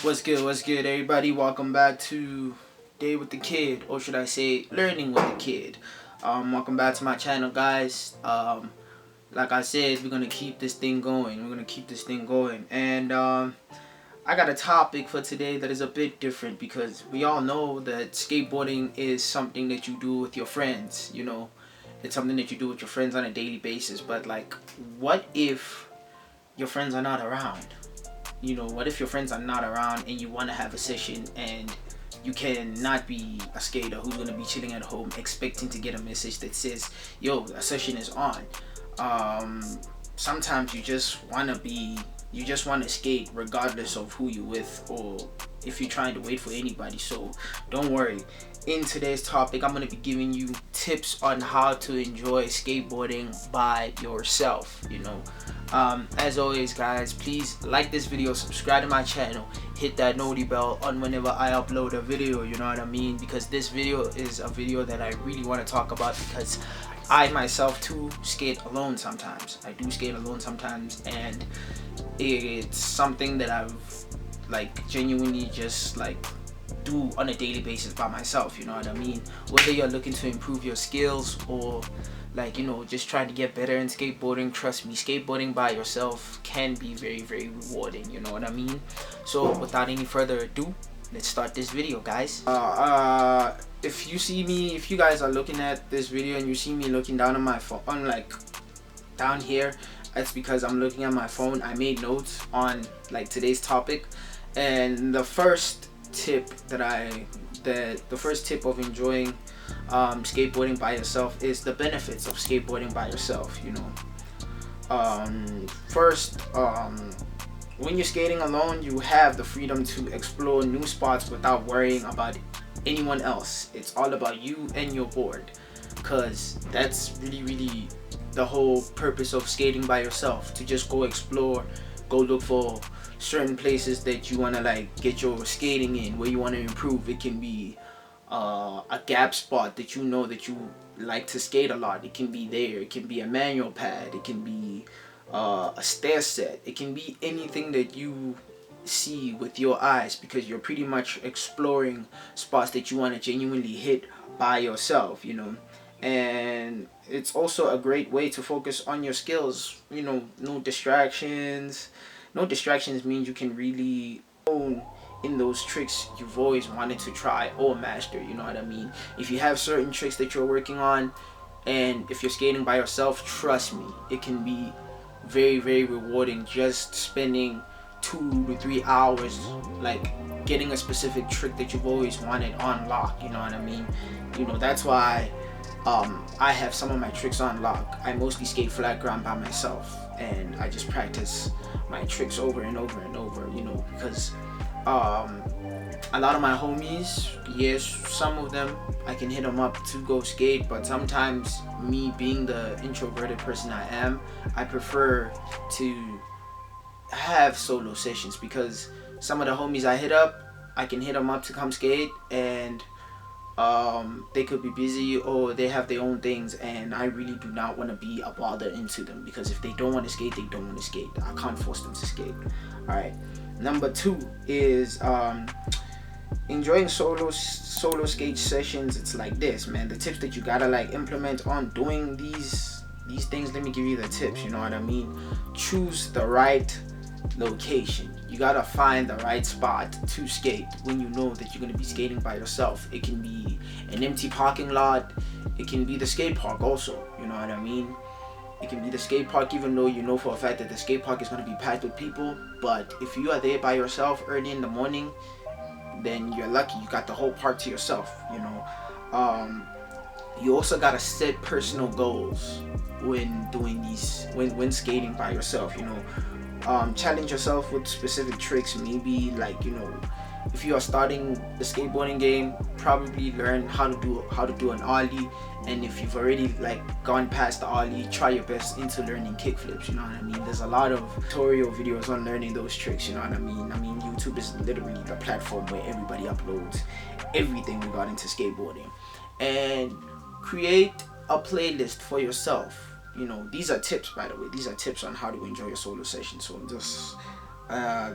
What's good, everybody? Welcome back to Day with the Kid, or should I say, Learning with the Kid. Welcome back to my channel, guys. Like I said, we're gonna keep this thing going. And I got a topic for today that is a bit different because we all know that skateboarding is something that you do with your friends. It's something that you do with your friends on a daily basis. But like, what if your friends are not around? What if your friends are not around and you want to have a session and you cannot be a skater who's going to be chilling at home expecting to get a message that says, yo, a session is on. Sometimes you just want to skate regardless of who you're with or if you're trying to wait for anybody. So don't worry. In today's topic, I'm going to be giving you tips on how to enjoy skateboarding by yourself. As always, guys, please like this video, subscribe to my channel, hit that noti bell on whenever I upload a video, you know what I mean? Because this video is a video that I really want to talk about because I myself too skate alone sometimes. I do skate alone sometimes, and it's something that I've genuinely just do on a daily basis by myself, you know what I mean? Whether you're looking to improve your skills or just trying to get better in skateboarding, trust me, skateboarding by yourself can be very, very rewarding, you know what I mean? So without any further ado, let's start this video, guys. If you guys are looking at this video and you see me looking down on my phone, down here, that's because I'm looking at my phone. I made notes on today's topic, and the first tip of enjoying skateboarding by yourself is the benefits of skateboarding by yourself. First, when you're skating alone, you have the freedom to explore new spots without worrying about anyone else. It's all about you and your board, because that's really the whole purpose of skating by yourself, to just go explore, go look for certain places that you want to get your skating in, where you want to improve. It can be a gap spot that you know that you like to skate a lot. It can be there. It can be a manual pad. It can be a stair set. It can be anything that you see with your eyes, because you're pretty much exploring spots that you want to genuinely hit by yourself, and it's also a great way to focus on your skills. No distractions. No distractions means you can really own in those tricks you've always wanted to try or master, you know what I mean? If you have certain tricks that you're working on, and if you're skating by yourself, trust me, it can be very, very rewarding just spending 2 to 3 hours getting a specific trick that you've always wanted on lock, you know what I mean? That's why I have some of my tricks on lock. I mostly skate flat ground by myself, and I just practice my tricks over and over and over, because a lot of my homies, yes, some of them I can hit them up to go skate, but sometimes, me being the introverted person I am, I prefer to have solo sessions, because some of the homies I hit up, I can hit them up to come skate, and they could be busy or they have their own things, and I really do not want to be a bother into them, because if they don't want to skate, they don't want to skate. I can't force them to skate. Alright, number 2 is enjoying solo skate sessions. It's like this, man. The tips that you gotta implement on doing these things, let me give you the tips, you know what I mean? Choose the right location. You gotta find the right spot to skate when you know that you're gonna be skating by yourself. It can be an empty parking lot. It can be the skate park also, you know what I mean? It can be the skate park, even though you know for a fact that the skate park is gonna be packed with people. But if you are there by yourself early in the morning, then you're lucky. You got the whole park to yourself, You also gotta set personal goals when doing when skating by yourself, challenge yourself with specific tricks. Maybe if you are starting the skateboarding game, probably learn how to do an ollie, and if you've already gone past the ollie, try your best into learning kickflips, you know what I mean? There's a lot of tutorial videos on learning those tricks, you know what I mean? YouTube is literally the platform where everybody uploads everything regarding to skateboarding. And create a playlist for yourself. These are tips, by the way. These are tips on how to enjoy your solo session. So just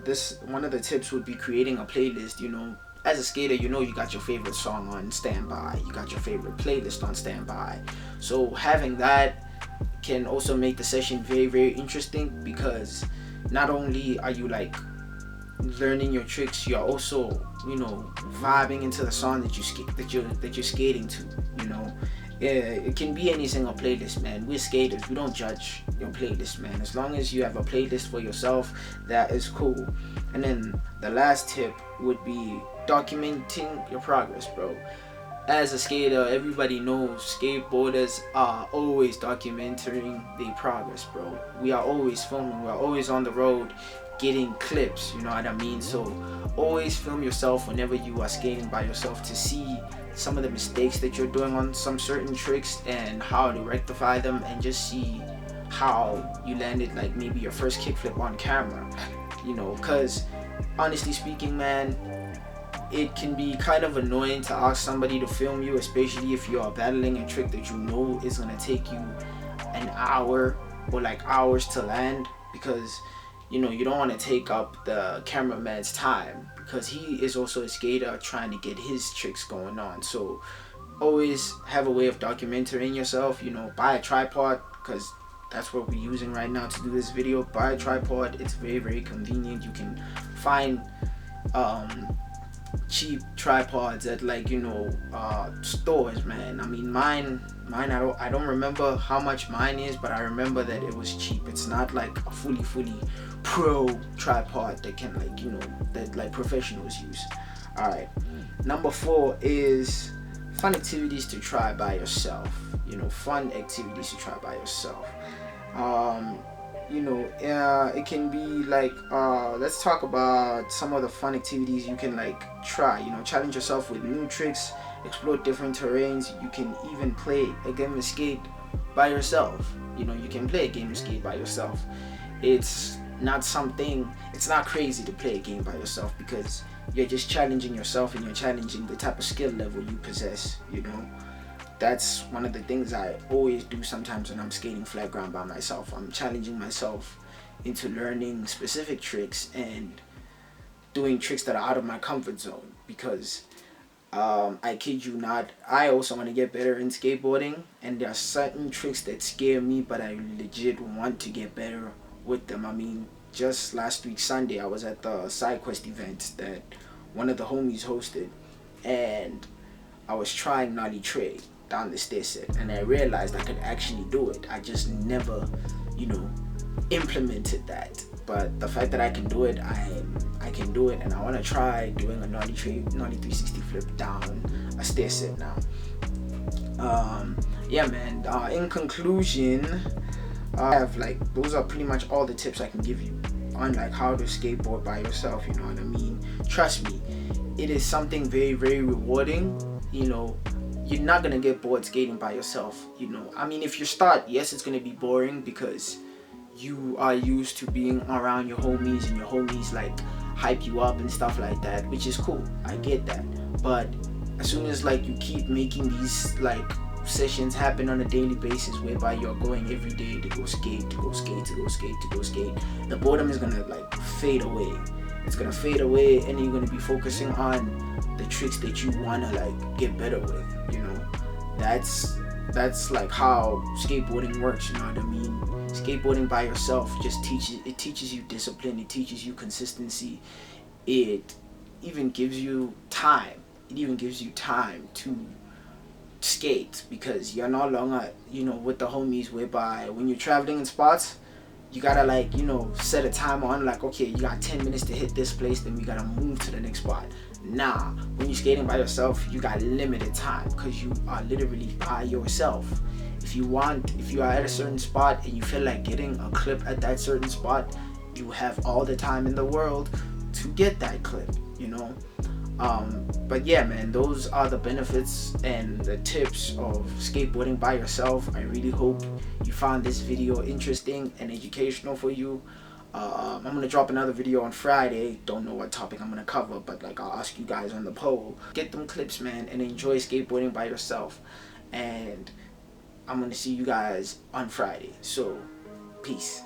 This one of the tips would be creating a playlist. You know, as a skater, you know you got your favorite song on standby, you got your favorite playlist on standby. So having that can also make the session very, very interesting, because not only are you like learning your tricks, you're also, you know, vibing into the song that you're skating to. You know, it can be any single playlist, man. We're skaters, we don't judge your playlist, man. As long as you have a playlist for yourself, that is cool. And then the last tip would be documenting your progress, bro. As a skater, everybody knows skateboarders are always documenting their progress, bro. We are always filming, we're always on the road getting clips, you know what I mean? So always film yourself whenever you are skating by yourself, to see some of the mistakes that you're doing on some certain tricks and how to rectify them, and just see how you landed like maybe your first kickflip on camera, you know. Because honestly speaking, man, it can be kind of annoying to ask somebody to film you, especially if you are battling a trick that you know is gonna take you an hour or like hours to land, because you know you don't want to take up the cameraman's time, because he is also a skater trying to get his tricks going on. So always have a way of documenting yourself. You know, buy a tripod, because that's what we're using right now to do this video. Buy a tripod, it's very, very convenient. You can find cheap tripods at, like, you know, stores, man. I mean, mine I don't remember how much mine is, but I remember that it was cheap. It's not like a fully pro tripod that can, like, you know, that like professionals use. All right, number 4 is fun activities to try by yourself. You know, fun activities to try by yourself. You know, it can be like, let's talk about some of the fun activities you can like try. You know, challenge yourself with new tricks, explore different terrains. You can even play a game of skate by yourself. You know, you can play a game of skate by yourself. It's not crazy to play a game by yourself, because you're just challenging yourself and you're challenging the type of skill level you possess, you know. That's one of the things I always do sometimes when I'm skating flat ground by myself. I'm challenging myself into learning specific tricks and doing tricks that are out of my comfort zone, because I kid you not, I also want to get better in skateboarding, and there are certain tricks that scare me, but I legit want to get better with them. I mean, just last week Sunday, I was at the SideQuest event that one of the homies hosted, and I was trying nollie tray down the stair set, and I realized I could actually do it. I just never, you know, implemented that. But the fact that I can do it, I can do it, and I want to try doing a nollie 360 flip down a stair set now. Yeah, man. In conclusion, I have like, those are pretty much all the tips I can give you on like how to skateboard by yourself. You know what I mean? Trust me, it is something very, very rewarding. You know, you're not gonna get bored skating by yourself. You know, I mean, if you start, yes, it's gonna be boring, because you are used to being around your homies, and your homies like hype you up and stuff like that, which is cool. I get that. But as soon as like you keep making these like sessions happen on a daily basis, whereby you're going every day to go skate, the boredom is gonna like fade away. It's gonna fade away, and you're gonna be focusing on the tricks that you wanna like get better with. You know, that's like how skateboarding works. You know what I mean? Skateboarding by yourself just teaches you discipline. It teaches you consistency. It even gives you time. It even gives you time to skate, because you're no longer, you know, with the homies, whereby when you're traveling in spots, you gotta like, you know, set a timer on, like, okay, you got 10 minutes to hit this place, then we gotta move to the next spot. Nah, when you're skating by yourself, you got limited time, because you are literally by yourself. If you are at a certain spot and you feel like getting a clip at that certain spot, you have all the time in the world to get that clip, you know. But yeah, man, those are the benefits and the tips of skateboarding by yourself. I really hope you found this video interesting and educational for you. I'm gonna drop another video on Friday. Don't know what topic I'm gonna cover, but like, I'll ask you guys on the poll. Get them clips, man, and enjoy skateboarding by yourself. And I'm gonna see you guys on Friday. So, peace.